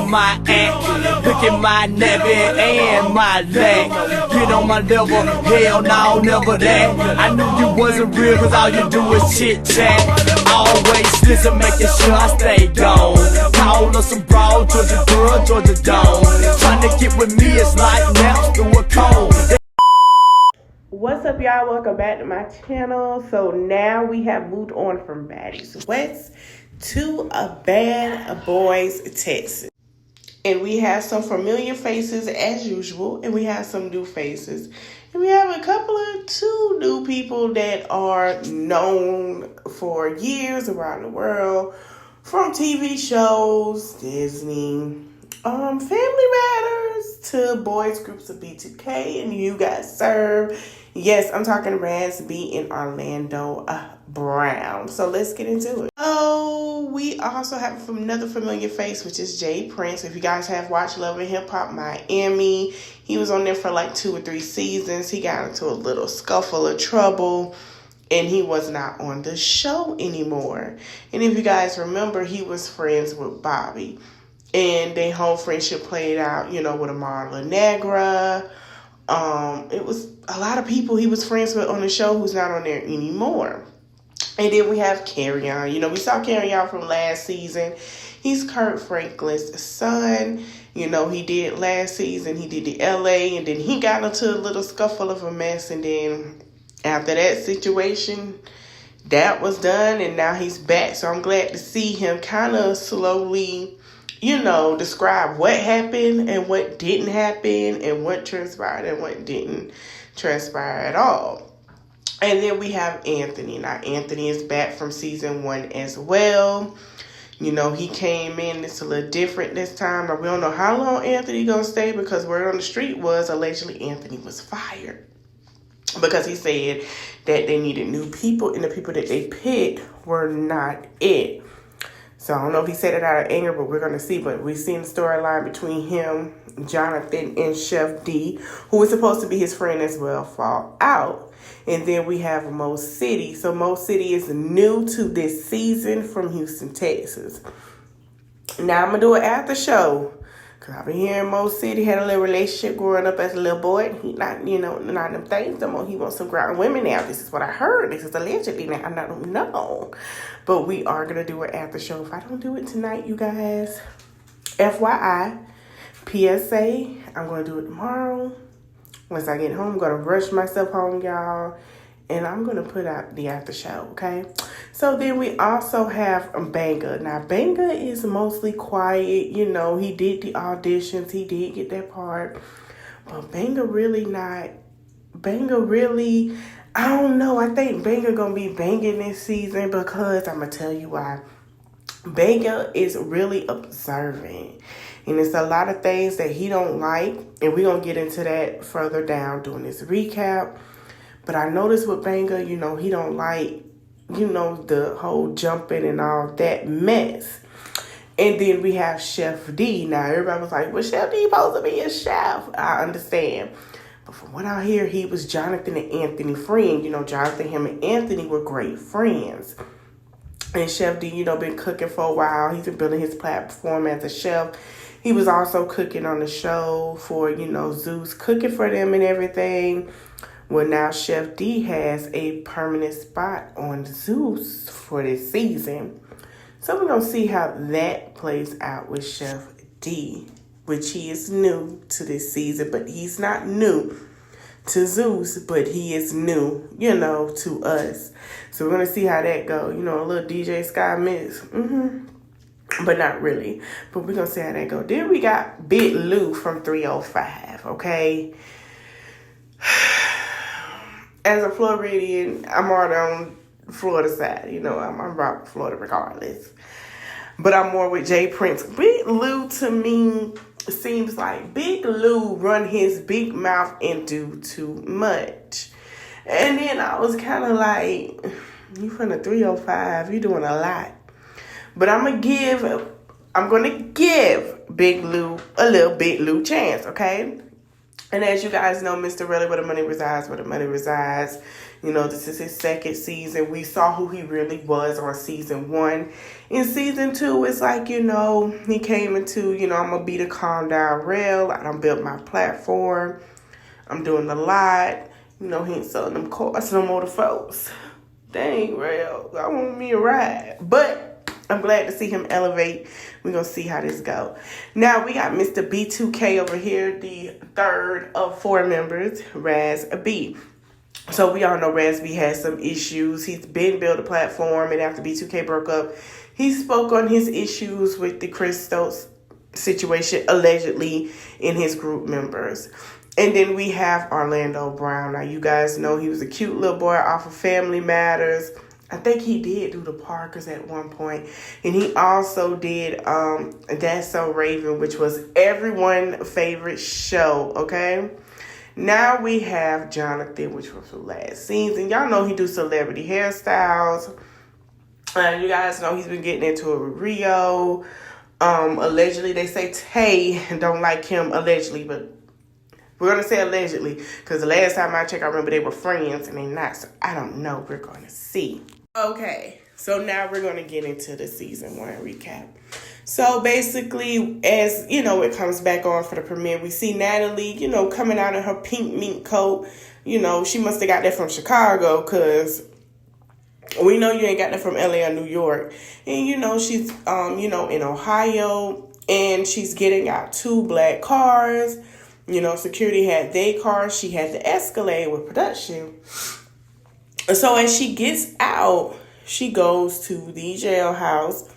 on my act, look at my neck and my leg. Get on my level, hell no, never that. I knew you wasn't real, cause all you do is chit chat. Always listen, making sure I stay gone. Call her some broad, Georgia girl, Georgia Dome. Trying to get with me, it's like naps through a cold. What's up, y'all? Welcome back to my channel. So now we have moved on from Baddies West to a Bad Boys Texas. And we have some familiar faces as usual, and we have some new faces. And we have two new people that are known for years around the world, from TV shows, Disney, Family Matters, to boys groups of B2K and You Got Served. Yes, I'm talking Raz B and Orlando Brown. So let's get into it. Oh, we also have another familiar face, which is J Prince. If you guys have watched Love and Hip Hop Miami, he was on there for like 2 or 3 seasons. He got into a little scuffle of trouble, and he was not on the show anymore. And if you guys remember, he was friends with Bobby. And their whole friendship played out, with Amarla Negra. It was a lot of people he was friends with on the show who's not on there anymore. And then we have Kerrion. We saw Kerrion from last season. He's Kurt Franklin's son. He did last season. He did the LA, and then he got into a little scuffle of a mess. And then after that situation, that was done, and now he's back. So I'm glad to see him kind of slowly, describe what happened and what didn't happen and what transpired and what didn't transpire at all. And then we have Anthony. Now, Anthony is back from season 1 as well. He came in, it's a little different this time. But we don't know how long Anthony gonna stay, because word on the street was allegedly Anthony was fired because he said that they needed new people, and the people that they picked were not it. So I don't know if he said it out of anger, but we're going to see. But we've seen the storyline between him, Jonathan, and Chef D, who was supposed to be his friend as well, fall out. And then we have Mo City. So Mo City is new to this season from Houston, Texas. Now I'm going to do an after show, because I've been hearing Mo City had a little relationship growing up as a little boy. He not, not them things no more. He wants some grown women now. This is what I heard. This is allegedly now. I don't know. But we are going to do an after show. If I don't do it tonight, you guys, FYI, PSA, I'm going to do it tomorrow. Once I get home, I'm going to rush myself home, y'all. And I'm going to put out the after show, okay? So then we also have Banga. Now, Banga is mostly quiet. He did the auditions. He did get that part. But Banga really, I don't know. I think Banga going to be banging this season, because I'm going to tell you why. Banga is really observant. And it's a lot of things that he don't like. And we're going to get into that further down during this recap. But I noticed with Banga, he don't like, the whole jumping and all that mess. And then we have Chef D. Now, everybody was like, well, Chef D supposed to be a chef. I understand. But from what I hear, he was Jonathan and Anthony friend. Jonathan, him, and Anthony were great friends. And Chef D, been cooking for a while. He's been building his platform as a chef. He was also cooking on the show for, Zeus, cooking for them and everything. Well, now Chef D has a permanent spot on Zeus for this season. So we're going to see how that plays out with Chef D, which he is new to this season, but he's not new to Zeus, but he is new, to us. So we're going to see how that go. A little DJ Sky mix. But not really. But we're going to see how that go. Then we got Big Lou from 305, okay? As a Floridian, I'm already on Florida side. I'm rock Florida regardless. But I'm more with J Prince. Big Lou, to me, seems like Big Lou run his big mouth and do too much. And then I was kind of like, you from the 305, you doing a lot. But I'm going to give Big Lou a little Big Lou chance, okay? And as you guys know, Mr. Really Where the Money Resides, Where the Money Resides. You know, this is his second season. We saw who he really was on season 1. In season 2, it's like, you know, he came into, you know, I'm going to be the calm down real. I done built my platform. I'm doing a lot. You know, he ain't selling them cars no more to folks. Dang, real. I want me a ride. But I'm glad to see him elevate. We're going to see how this go. Now, we got Mr. B2K over here, the third of 4 members, Raz B. So, we all know Raz B has some issues. He's been built a platform, and after B2K broke up, he spoke on his issues with the Chris Stokes situation, allegedly, in his group members. And then we have Orlando Brown. Now, you guys know he was a cute little boy off of Family Matters. I think he did do the Parkers at one point. And he also did That's So Raven, which was everyone's favorite show, okay? Now we have Jonathan, which was from last season. Y'all know he do celebrity hairstyles. You guys know he's been getting into it with Rio. Allegedly, they say Tay don't like him, allegedly, but we're going to say allegedly, because the last time I checked, I remember they were friends, and they're not, so I don't know. We're going to see. Okay, so now we're going to get into the season 1 recap. So basically, as, you know, it comes back on for the premiere, we see Natalie, you know, coming out in her pink mink coat. You know, she must have got that from Chicago, because we know you ain't got that from LA or New York. And, you know, she's, you know, in Ohio, and she's getting out 2 black cars. You know, security had their car. She had the Escalade with production. So as she gets out, she goes to the jailhouse.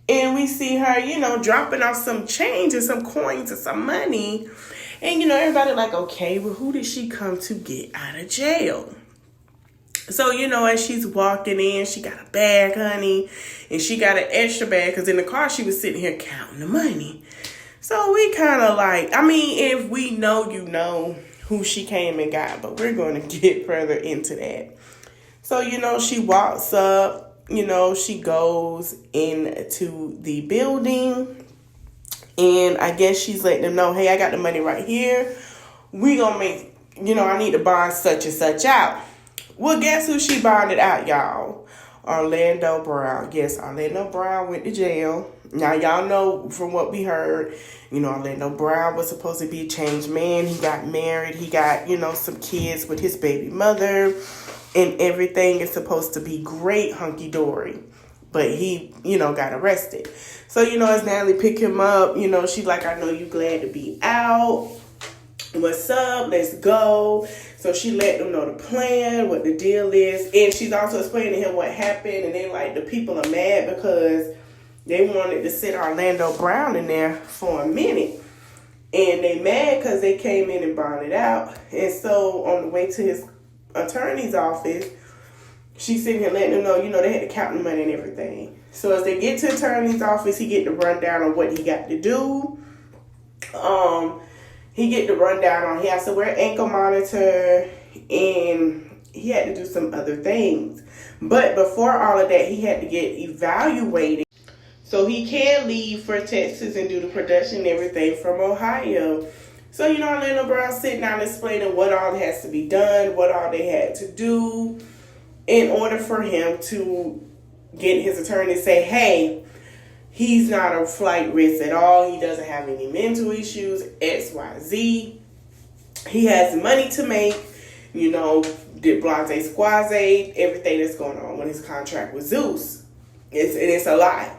And we see her, you know, dropping off some change and some coins and some money. And, you know, everybody like, okay, well, who did she come to get out of jail? So, you know, as she's walking in, she got a bag, honey. And she got an extra bag because in the car she was sitting here counting the money. So we kind of like, I mean, if we know, you know who she came and got, but we're going to get further into that. So, you know, she walks up, you know, she goes into the building, and I guess she's letting them know, hey, I got the money right here. We going to make, you know, I need to bond such and such out. Well, guess who she bonded out, y'all? Orlando Brown. Yes, Orlando Brown went to jail. Now, y'all know from what we heard, you know, Orlando Brown was supposed to be a changed man. He got married. He got, you know, some kids with his baby mother. And everything is supposed to be great, hunky-dory. But he, you know, got arrested. So, you know, as Natalie picked him up, you know, she's like, I know you glad to be out. What's up? Let's go. So she let them know the plan, what the deal is. And she's also explaining to him what happened. And then, like, the people are mad because they wanted to sit Orlando Brown in there for a minute. And they mad because they came in and bonded out. And so on the way to his attorney's office, she's sitting here letting them know, you know, they had to count the money and everything. So as they get to the attorney's office, he get the rundown on what he got to do. He get the rundown on he has to wear an ankle monitor, and he had to do some other things. But before all of that, he had to get evaluated so he can leave for Texas and do the production and everything from Ohio. So, you know, Orlando Brown sitting down explaining what all has to be done, what all they had to do in order for him to get his attorney to say, hey, he's not a flight risk at all. He doesn't have any mental issues, X, Y, Z. He has money to make, you know, did Blase Squaze, everything that's going on with his contract with Zeus. It's a lot.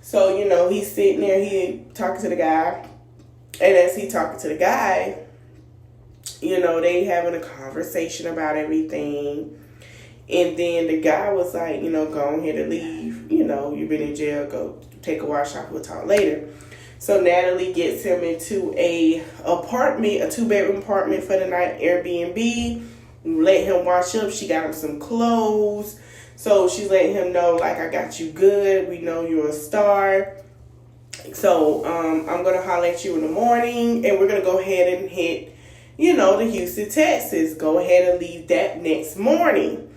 So, you know, he's sitting there, he talking to the guy. And as he talking to the guy, you know, they having a conversation about everything. And then the guy was like, you know, go ahead and leave. You know, you've been in jail. Go take a wash off. We'll talk later. So Natalie gets him into a 2-bedroom apartment for the night, Airbnb. Let him wash up. She got him some clothes. So she's letting him know, like, I got you good. We know you're a star. So I'm going to holler at you in the morning, and we're going to go ahead and hit, you know, the Houston, Texas. Go ahead and leave that next morning.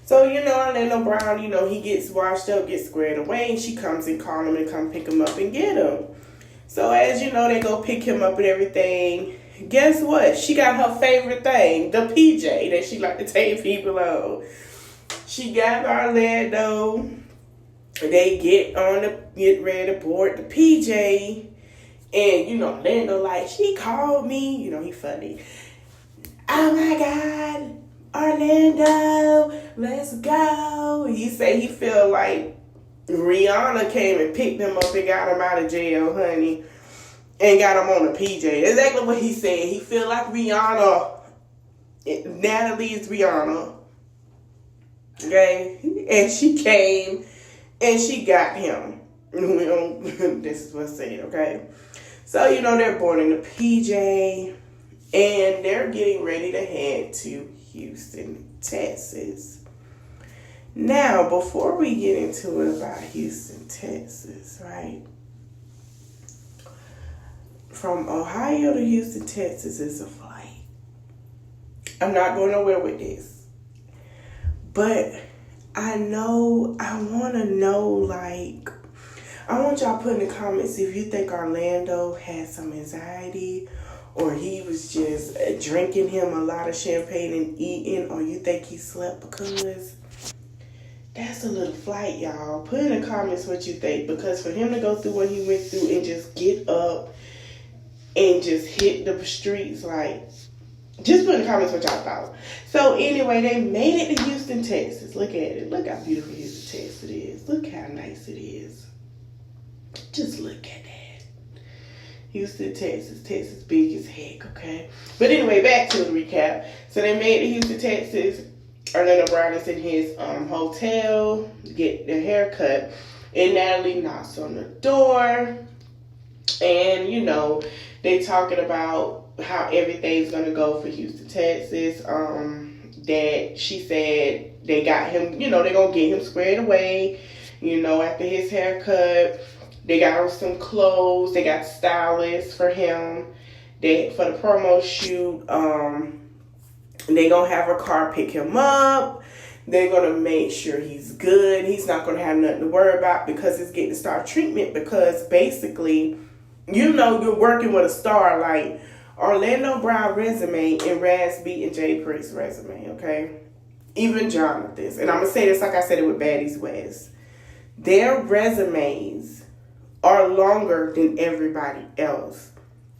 So, you know, Orlando Brown, you know, he gets washed up, gets squared away, and she comes and calls him and come pick him up and get him. So as you know, they go pick him up and everything. guess what? She got her favorite thing, the PJ that she like to take people on. She got Orlando. They get ready to board the PJ. And, you know, Orlando like, she called me. You know, he funny. Oh, my God. Orlando, let's go. He said he feel like Rihanna came and picked him up and got him out of jail, honey. And got him on a PJ. Exactly what he said. He feel like Rihanna. Natalie is Rihanna. Okay? And she came and she got him. This is what's said, okay? So, you know, they're boarding the PJ. And they're getting ready to head to Houston, Texas. Now, before we get into it about Houston, Texas, right? From Ohio to Houston, Texas is a flight. I'm not going nowhere with this. But I want to know, like, I want y'all put in the comments if you think Orlando had some anxiety or he was just drinking him a lot of champagne and eating, or you think he slept because that's a little flight, y'all. Put in the comments what you think, because for him to go through what he went through and just get up and just hit the streets, like, just put in the comments what y'all thought. So anyway, they made it to Houston, Texas. Look at it. Look how beautiful Houston, Texas it is. Look how nice it is. Just look at that. Houston, Texas. Texas big as heck, okay? But anyway, back to the recap. So they made it to Houston, Texas. Orlando Brown is in his hotel to get their hair cut. And Natalie knocks on the door. And, you know, they talking about how everything's going to go for Houston, Texas. That she said they got him, you know, they're going to get him squared away, you know, after his haircut. They got him some clothes. They got stylists for him. For the promo shoot, they going to have a car pick him up. They're going to make sure he's good. He's not going to have nothing to worry about because he's getting star treatment, because basically, you know, you're working with a star like Orlando Brown resume and Raz B and Jay Prince resume, okay? Even Jonathan's. And I'm going to say this like I said it with Baddies West. Their resumes are longer than everybody else.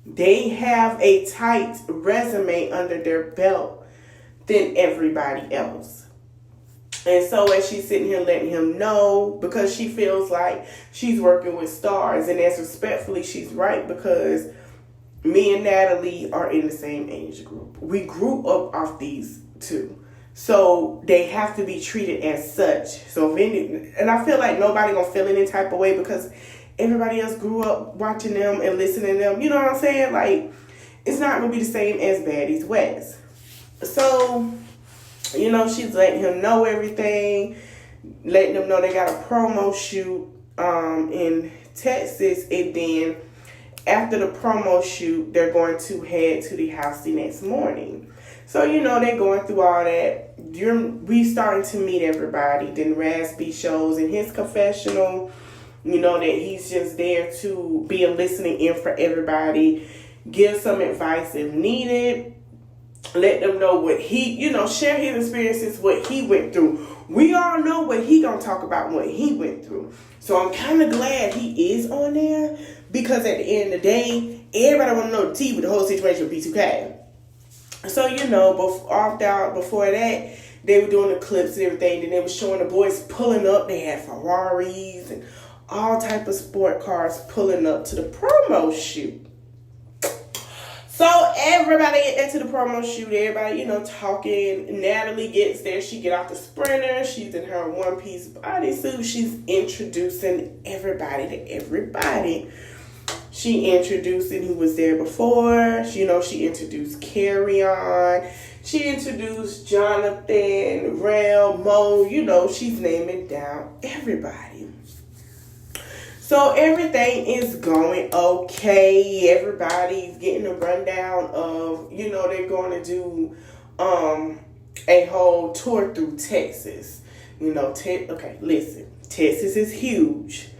They have a tight resume under their belt than everybody else. And so as she's sitting here letting him know, because she feels like she's working with stars, and as respectfully, she's right, because me and Natalie are in the same age group. We grew up off these two. So they have to be treated as such. So and I feel like nobody gonna feel any type of way because everybody else grew up watching them and listening to them. You know what I'm saying? Like, it's not gonna be the same as Baddies West. So, you know, she's letting him know everything, letting them know they got a promo shoot in Texas, and then after the promo shoot, they're going to head to the house the next morning. So, you know, they're going through all that. We starting to meet everybody. Then Raz B shows in his confessional, you know, that he's just there to be a listening ear for everybody, give some advice if needed, let them know what he, you know, share his experiences, what he went through. We all know what he gonna talk about, what he went through. So I'm kind of glad he is on there, because at the end of the day, everybody want to know the tea with the whole situation with B2K. So, you know, before that, they were doing the clips and everything, and they were showing the boys pulling up. They had Ferraris and all type of sport cars pulling up to the promo shoot. So everybody get into the promo shoot, everybody, you know, talking. Natalie gets there. She get off the Sprinter. She's in her one-piece bodysuit. She's introducing everybody to everybody. She introducing who was there before. You know, she introduced Carry On. She introduced Jonathan, Rel, Mo. You know, she's naming down everybody. So everything is going okay. Everybody's getting a rundown of, you know, they're going to do a whole tour through Texas. You know, okay, listen. Texas is huge.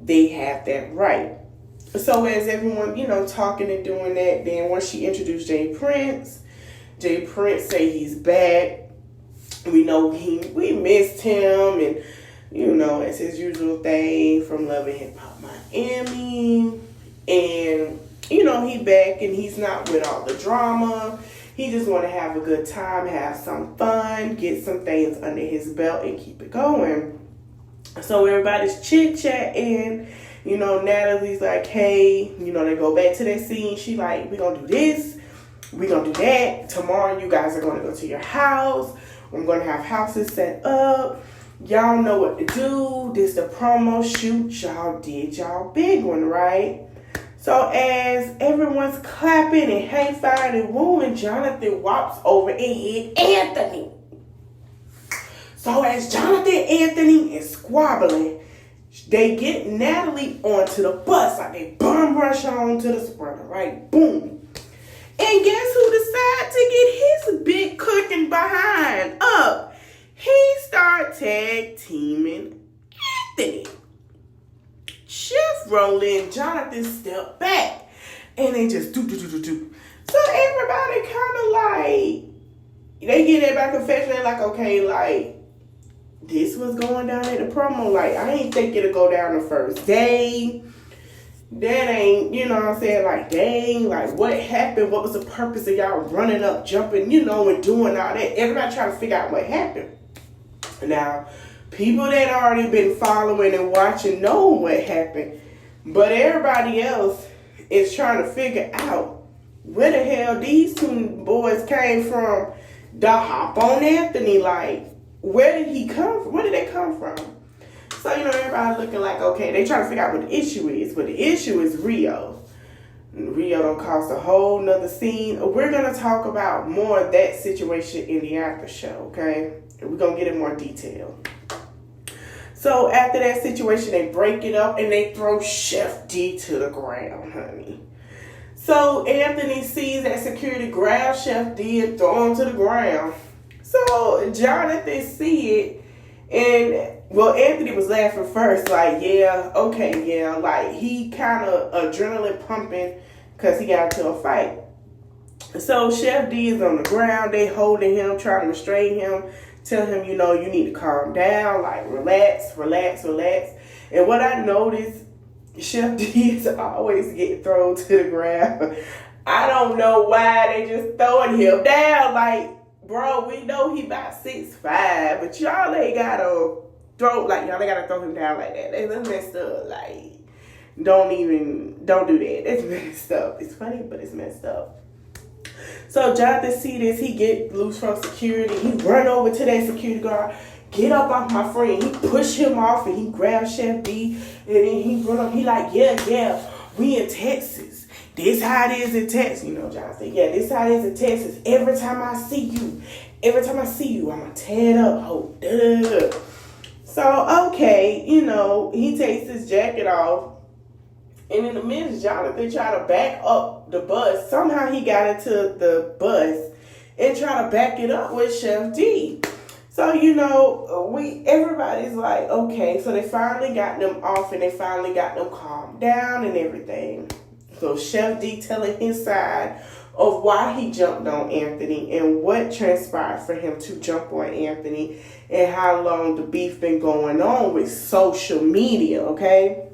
They have that right. So as everyone, talking and doing that, then once she introduced Jay Prince say he's back. We know we missed him, and it's his usual thing from Love and Hip Hop Miami. And he back and he's not with all the drama. He just want to have a good time, have some fun, get some things under his belt and keep it going. So everybody's chit-chatting. Natalie's like, hey, they go back to that scene. She like, we gonna do this, we gonna do that. Tomorrow you guys are gonna go to your house. I'm gonna have houses set up. Y'all know what to do. This the promo shoot. Y'all did y'all big one, right? So as everyone's clapping and high-fiving and wooing, Jonathan walks over and hit Anthony. So as Jonathan Anthony is squabbling, they get Natalie onto the bus, like they bum rush on to the sprinter, right? Boom. And guess who decided to get his big cooking behind up? He started tag teaming Anthony. Chef roll in, Jonathan stepped back, and they just do. So everybody kind of like, they get that back confession, they're like, okay, like, this was going down at the promo. Like, I ain't think it'll go down the first day. That ain't, what I'm saying? Like, dang, like, what happened? What was the purpose of y'all running up, jumping, and doing all that? Everybody trying to figure out what happened. Now, people that already been following and watching know what happened. But everybody else is trying to figure out where the hell these two boys came from to hop on Anthony. Like, where did he come from? Where did they come from? So, everybody looking like, okay, they trying to figure out what the issue is. But the issue is Rio. Rio don't cost a whole nother scene. We're going to talk about more of that situation in the after show, okay? And we're going to get in more detail. So, after that situation, they break it up and they throw Chef D to the ground, honey. So, Anthony sees that security grab Chef D and throw him to the ground. So, Jonathan see it, and, well, Anthony was laughing first, like, yeah, okay, yeah, like, he kind of adrenaline pumping because he got into a fight. So, Chef D is on the ground, they holding him, trying to restrain him, tell him, you need to calm down, like, relax. And what I noticed, Chef D is always getting thrown to the ground. I don't know why they just throwing him down, like, bro, we know he about 6'5", but y'all ain't gotta throw him down like that. That's messed up. Like, don't do that. That's messed up. It's funny, but it's messed up. So Jonathan see this, he get loose from security. He run over to that security guard. Get up off my friend. He push him off and he grabs Chef D. And then he run up. He like, yeah, we in Texas. This how it is in Texas. Jonathan, yeah, this how it is in Texas. Every time I see you, I'm going to tear it up. Hold up. So, okay, he takes his jacket off. And in the midst, Jonathan tried to back up the bus. Somehow he got into the bus and tried to back it up with Chef D. So, everybody's like, okay. So they finally got them off and they finally got them calmed down and everything. So Chef D telling his side of why he jumped on Anthony and what transpired for him to jump on Anthony and how long the beef been going on with social media, okay?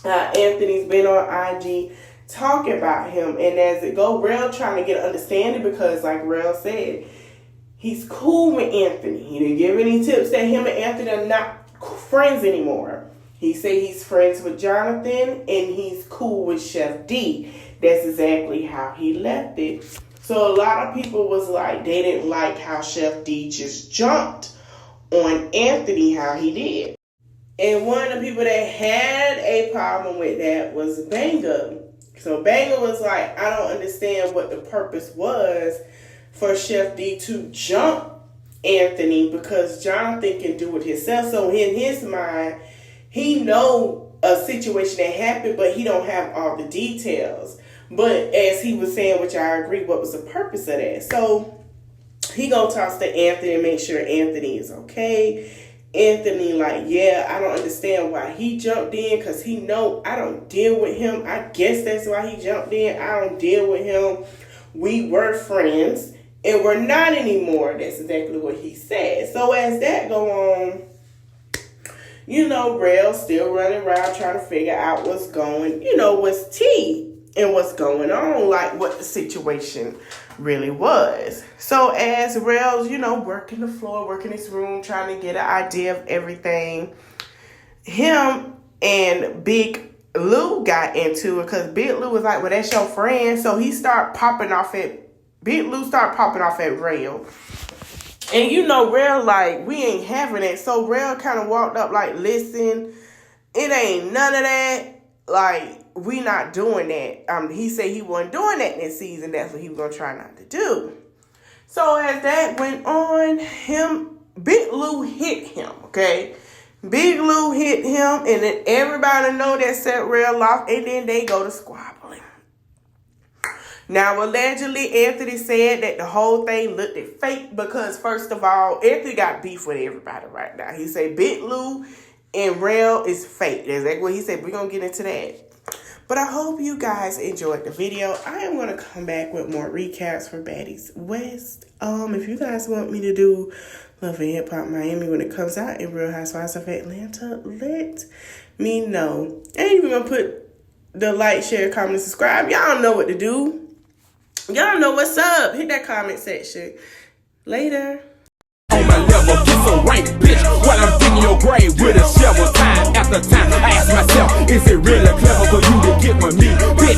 Anthony's been on IG talking about him, and as it go, Rel trying to get an understanding because, like Rel said, he's cool with Anthony. He didn't give any tips that him and Anthony are not friends anymore. He said he's friends with Jonathan and he's cool with Chef D. That's exactly how he left it. So a lot of people was like, they didn't like how Chef D just jumped on Anthony how he did. And one of the people that had a problem with that was Banga. So Banga was like, I don't understand what the purpose was for Chef D to jump Anthony because Jonathan can do it himself. So in his mind, he know a situation that happened, but he don't have all the details. But as he was saying, which I agree, what was the purpose of that? So he gonna toss to Anthony and make sure Anthony is okay. Anthony like, yeah, I don't understand why he jumped in, because he know I don't deal with him. I guess that's why he jumped in. I don't deal with him. We were friends and we're not anymore. That's exactly what he said. So as that go on, you know, Rel still running around trying to figure out what's tea and what's going on, like what the situation really was. So as Rel's, working the floor, working his room, trying to get an idea of everything, him and Big Lou got into it, because Big Lou was like, well, that's your friend. So Big Lou started popping off at Rel. And Rel like, we ain't having it. So Rel kind of walked up like, listen, it ain't none of that. Like, we not doing that. He said he wasn't doing that this season. That's what he was going to try not to do. So as that went on, Big Lou hit him, okay? Big Lou hit him, and then everybody know that set Rel off, and then they go to squabbling. Now, allegedly, Anthony said that the whole thing looked fake because, first of all, Anthony got beef with everybody right now. He said Big Lou and Rel is fake. That's exactly what he said. We're going to get into that. But I hope you guys enjoyed the video. I am going to come back with more recaps for Baddies West. If you guys want me to do Love and Hip Hop Miami when it comes out in Real Housewives of Atlanta, let me know. I ain't even going to put the like, share, comment, and subscribe. Y'all know what to do. Y'all know what's up. Hit that comment section. Later. On my level, get so rank, bitch. While I'm digging your grave with a shovel, time after time, I ask myself, is it really clever for you to get with me, bitch?